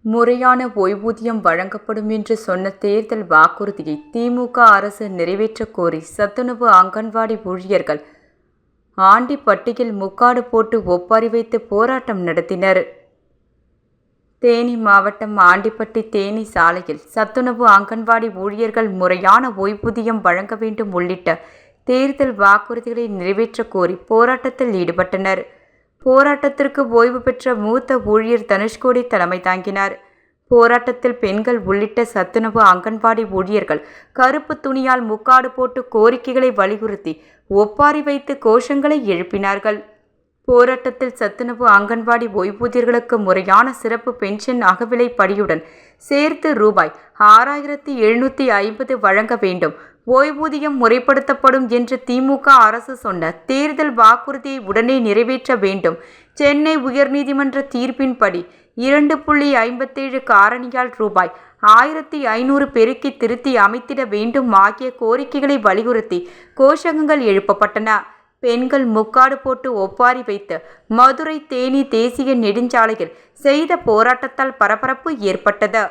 முறையான ஓய்வூதியம் வழங்கப்படும் என்று சொன்ன தேர்தல் வாக்குறுதியை திமுக அரசு நிறைவேற்றக் கோரி சத்துணவு அங்கன்வாடி ஊழியர்கள் ஆண்டிப்பட்டியில் முக்காடு போட்டு ஒப்பாரி வைத்து போராட்டம் நடத்தினர். தேனி மாவட்டம் ஆண்டிப்பட்டி தேனி சாலையில் சத்துணவு அங்கன்வாடி ஊழியர்கள் முறையான ஓய்வூதியம் வழங்க வேண்டும் உள்ளிட்ட தேர்தல் வாக்குறுதிகளை நிறைவேற்றக் கோரி போராட்டத்தில் ஈடுபட்டனர். போராட்டத்திற்கு ஓய்வு பெற்ற மூத்த ஊழியர் தனுஷ்கோடி தலைமை தாங்கினார். போராட்டத்தில் பெண்கள் உள்ளிட்ட சத்துணவு அங்கன்வாடி ஊழியர்கள் கருப்பு துணியால் முக்காடு போட்டு கோரிக்கைகளை வலியுறுத்தி ஒப்பாரி வைத்து கோஷங்களை எழுப்பினார்கள். போராட்டத்தில் சத்துணவு அங்கன்வாடி ஓய்வூதியர்களுக்கு முறையான சிறப்பு பென்ஷன் அகவிலை படியுடன் சேர்த்து ரூபாய் 6750 வழங்க வேண்டும், ஓய்வூதியம் முறைப்படுத்தப்படும் என்று திமுக அரசு சொன்ன தேர்தல் வாக்குறுதியை உடனே நிறைவேற்ற வேண்டும், சென்னை உயர்நீதிமன்ற தீர்ப்பின்படி 2.57 காரணியால் ரூபாய் 1500 பெருக்கி திருத்தி அமைத்திட வேண்டும் ஆகிய கோரிக்கைகளை வலியுறுத்தி கோஷங்கள் எழுப்பப்பட்டன. பெண்கள் முக்காடு போட்டு ஒப்பாரி வைத்து மதுரை தேனி தேசிய நெடுஞ்சாலையில் செய்த போராட்டத்தால் பரபரப்பு ஏற்பட்டது.